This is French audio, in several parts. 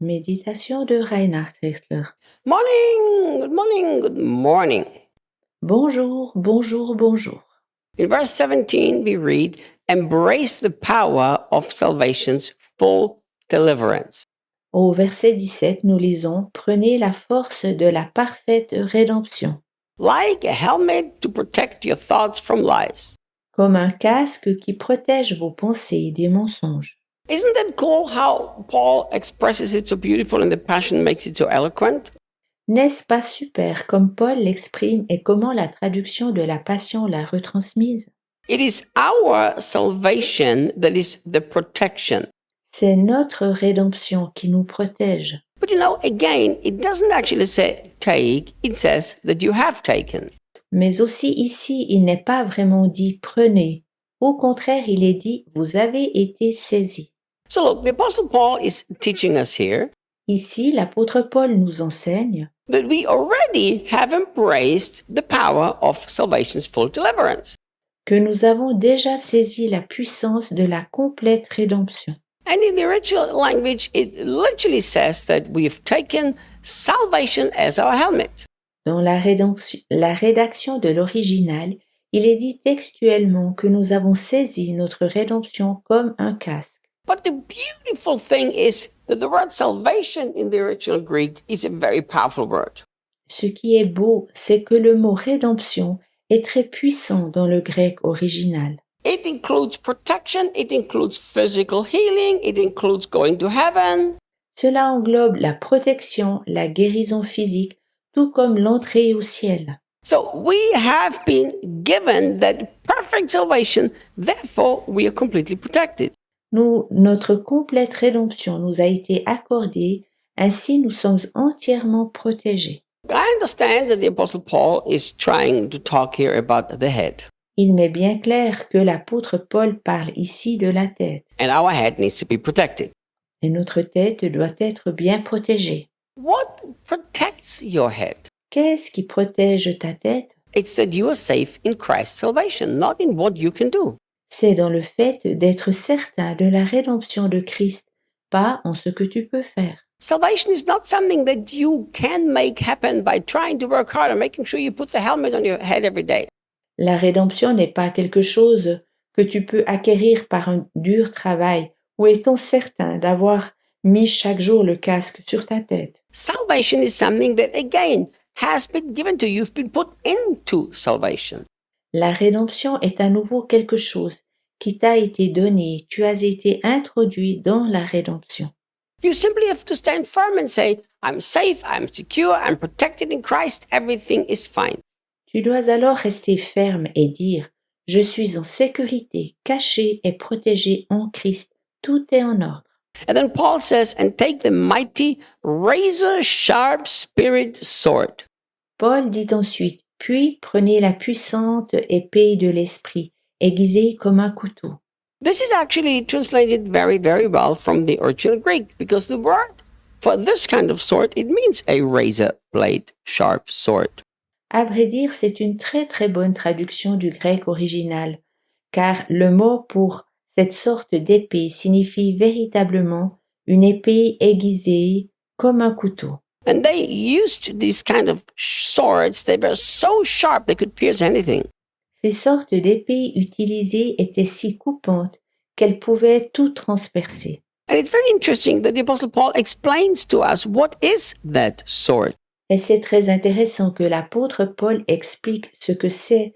Méditation de Reinhard Herzler. Morning, good morning, good morning. Bonjour, bonjour, bonjour. In verse 17, we read, embrace the power of salvation's full deliverance. Au verset 17, nous lisons Prenez la force de la parfaite rédemption, Like a helmet to protect your thoughts from lies. comme un casque qui protège vos pensées des mensonges. Isn't that cool how Paul expresses it so beautiful and the Passion makes it so eloquent? N'est-ce pas super comme Paul l'exprime et comment la traduction de la Passion l'a retransmise? It is our salvation that is the protection. C'est notre rédemption qui nous protège. But again, it doesn't actually say take, it says that you have taken. Mais aussi ici, il n'est pas vraiment dit prenez. Au contraire, il est dit vous avez été saisis. So look, the Apostle Paul is teaching us here Ici, l'apôtre Paul nous enseigne that we already have embraced the power of salvation's full deliverance. que nous avons déjà saisi la puissance de la complète rédemption. And in the original language, it literally says that we have taken salvation as our helmet. Dans la rédaction de l'original, il est dit textuellement que nous avons saisi notre rédemption comme un casque. But the beautiful thing is that the word salvation in the original Greek is a very powerful word. Ce qui est beau, c'est que le mot rédemption est très puissant dans le grec original. It includes protection, it includes physical healing, it includes going to heaven. Cela englobe la protection, la guérison physique, tout comme l'entrée au ciel. So we have been given that perfect salvation, therefore we are completely protected. Notre complète rédemption nous a été accordée, ainsi nous sommes entièrement protégés. I understand that the Apostle Paul is trying to talk here about the head. Il m'est bien clair que l'apôtre Paul parle ici de la tête. And our head needs to be protected. Et notre tête doit être bien protégée. What protects your head? Qu'est-ce qui protège ta tête? It's that you are safe in Christ's salvation, not in what you can do. C'est dans le fait d'être certain de la rédemption de Christ, pas en ce que tu peux faire. Salvation is not something that you can make happen by trying to work hard and making sure you put the helmet on your head every day. La rédemption n'est pas quelque chose que tu peux acquérir par un dur travail ou étant certain d'avoir mis chaque jour le casque sur ta tête. Salvation is something that, again, has been given to you. You've been put into salvation. La rédemption est à nouveau quelque chose qui t'a été donné. Tu as été introduit dans la rédemption. You simply have to stand firm and say, I'm safe, I'm secure, I'm protected in Christ, everything is fine. Tu dois alors rester ferme et dire « Je suis en sécurité, caché et protégé en Christ. Tout est en ordre. » And then Paul says, and take the mighty, razor-sharp spirit sword. Paul dit ensuite « Puis prenez la puissante épée de l'esprit, aiguisée comme un couteau. » This is actually translated very, very well from the original Greek, because the word for this kind of sword, it means a razor blade, sharp sword. À vrai dire, c'est une très très bonne traduction du grec original, car le mot pour cette sorte d'épée signifie véritablement une épée aiguisée comme un couteau. And they used these kind of swords, they were so sharp they could pierce anything. Ces sortes d'épées utilisées étaient si coupantes qu'elles pouvaient tout transpercer. And it's very interesting that the Apostle Paul explains to us what is that sword. Et c'est très intéressant que l'apôtre Paul explique ce que c'est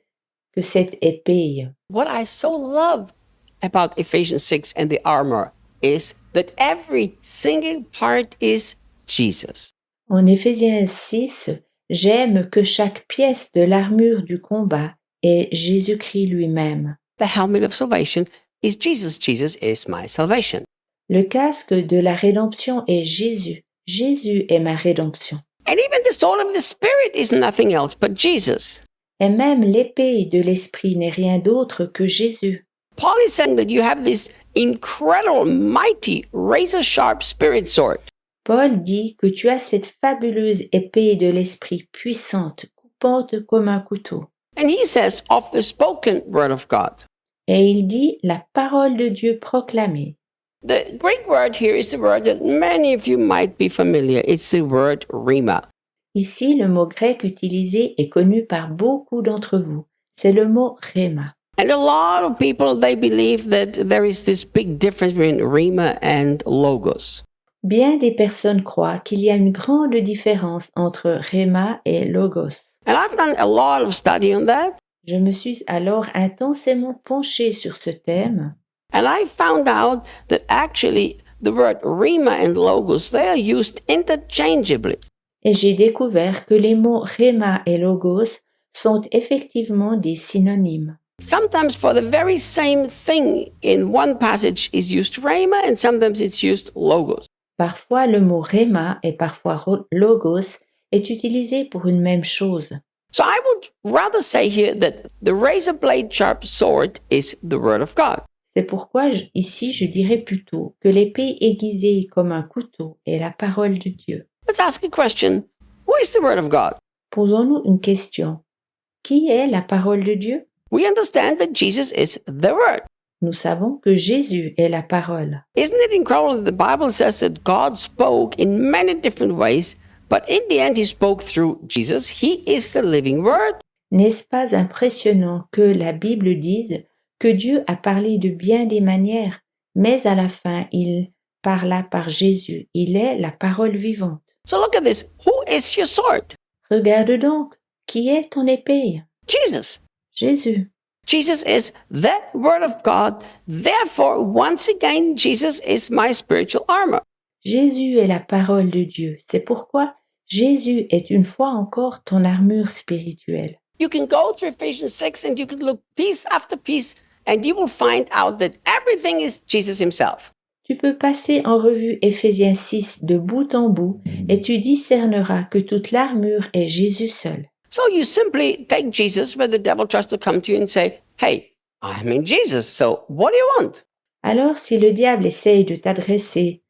que cette épée. What I so love about Ephesians 6 and the armor is that every single part is Jesus. En Éphésiens 6, j'aime que chaque pièce de l'armure du combat est Jésus-Christ lui-même. The helmet of salvation is Jesus. Jesus is my salvation. Le casque de la rédemption est Jésus. Jésus est ma rédemption. And even the sword of the Spirit is nothing else but Jesus. Et même l'épée de l'esprit n'est rien d'autre que Jésus. Paul is saying that you have this incredible, mighty, razor-sharp spirit sword. Paul dit que tu as cette fabuleuse épée de l'esprit puissante, coupante comme un couteau. And he says, of the spoken word of God. Et il dit la parole de Dieu proclamée. The Greek word here is the word that many of you might be familiar. It's the word rhema. Ici, le mot grec utilisé est connu par beaucoup d'entre vous. C'est le mot rhéma. And a lot of people, they believe that there is this big difference between rhema and logos. Bien des personnes croient qu'il y a une grande différence entre rhéma et logos. And I've done a lot of study on that. Je me suis alors intensément penchée sur ce thème And I found out that actually the word rhema and logos, they are used interchangeably. et j'ai découvert que les mots rhéma et logos sont effectivement des synonymes. Sometimes for the very same thing in one passage is used rhema and sometimes it's used logos. Parfois le mot rhéma et parfois logos est utilisé pour une même chose. So I would rather say here that the razor blade sharp sword is the word of God. C'est pourquoi ici je dirais plutôt que l'épée aiguisée comme un couteau est la parole de Dieu. Let's ask a question. Who is the word of God? Posons-nous une question. Qui est la parole de Dieu? We understand that Jesus is the word. Nous savons que Jésus est la parole. Isn't it incredible that the Bible says that God spoke in many different ways, but in the end he spoke through Jesus? He is the living word. N'est-ce pas impressionnant que la Bible dise que Dieu a parlé de bien des manières, mais à la fin il parla par Jésus. Il est la parole vivante. So look at this. Who is your sword? Regarde donc, qui est ton épée? Jesus. Jésus. Jesus is the word of God. Therefore, once again, Jesus is my spiritual armor. Jésus est la parole de Dieu. C'est pourquoi Jésus est une fois encore ton armure spirituelle. You can go through Ephesians 6 and you can look piece after piece and you will find out that everything is Jesus himself. Tu peux passer en revue Éphésiens 6 de bout en bout et tu discerneras que toute l'armure est Jésus seul. So you simply take Jesus where the devil tries to come to you and say, hey, I'm in Jesus, so what do you want? Alors si le diable essaye de t'agresser,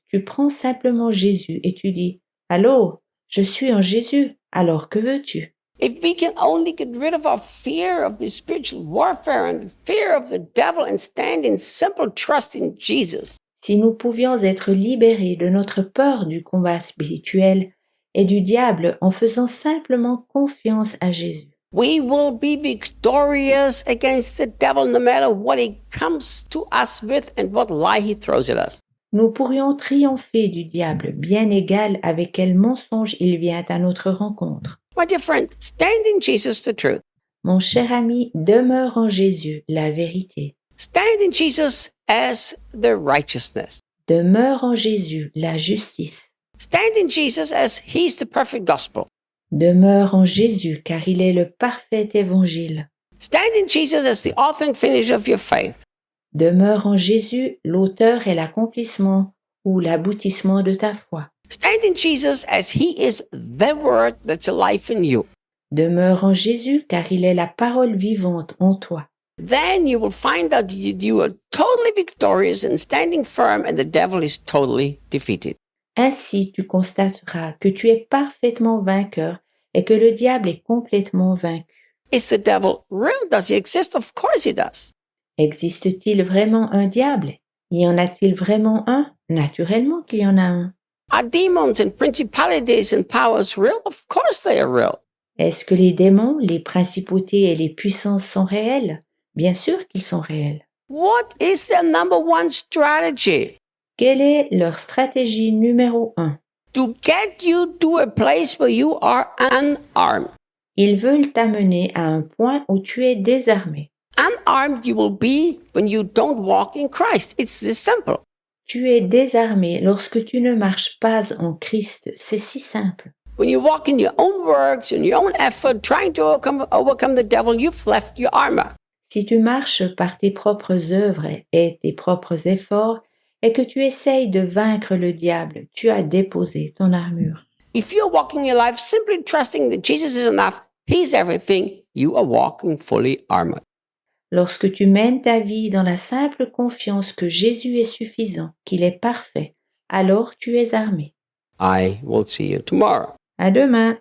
tu prends simplement Jésus et tu dis « Allô, je suis en Jésus, alors que veux-tu » If we can only get rid of our fear of the spiritual warfare and fear of the devil and stand in simple trust in Jesus. Si nous pouvions être libérés de notre peur du combat spirituel et du diable en faisant simplement confiance à Jésus, We will be victorious against the devil no matter what he comes to us with and what lie he throws at us. nous pourrions triompher du diable, bien égal avec quel mensonge il vient à notre rencontre. My dear friend, stand in Jesus the truth. Mon cher ami, demeure en Jésus, la vérité. Stand in Jesus as the righteousness. Demeure en Jésus, la justice. Stand in Jesus as he's the perfect gospel. Demeure en Jésus, car il est le parfait évangile. Stand in Jesus as the author and finisher of your faith. Demeure en Jésus, l'auteur et l'accomplissement ou l'aboutissement de ta foi. Stand in Jesus as he is the word that's alive in you. Demeure en Jésus, car il est la parole vivante en toi. Then you will find that you are totally victorious and standing firm and the devil is totally defeated. Ainsi, tu constateras que tu es parfaitement vainqueur et que le diable est complètement vaincu. Is the devil real? Does he exist? Of course he does. Existe-t-il vraiment un diable? Y en a-t-il vraiment un? Naturellement qu'il y en a un. Are demons and principalities and powers real? Of course they are real. Est-ce que les démons, les principautés et les puissances sont réels? Bien sûr qu'ils sont réels. What is their number one strategy? Quelle est leur stratégie numéro 1? To get you to a place where you are unarmed. Ils veulent t'amener à un point où tu es désarmé. Unarmed you will be when you don't walk in Christ. It's this simple. Tu es désarmé lorsque tu ne marches pas en Christ. C'est si simple. When you walk in your own works, in your own effort, trying to overcome the devil, you've left your armor. Si tu marches par tes propres œuvres et tes propres efforts et que tu essayes de vaincre le diable, tu as déposé ton armure. If you're walking your life simply trusting that Jesus is enough, he's everything, you are walking fully armored. Lorsque tu mènes ta vie dans la simple confiance que Jésus est suffisant, qu'il est parfait, alors tu es armé. I will see you tomorrow. À demain.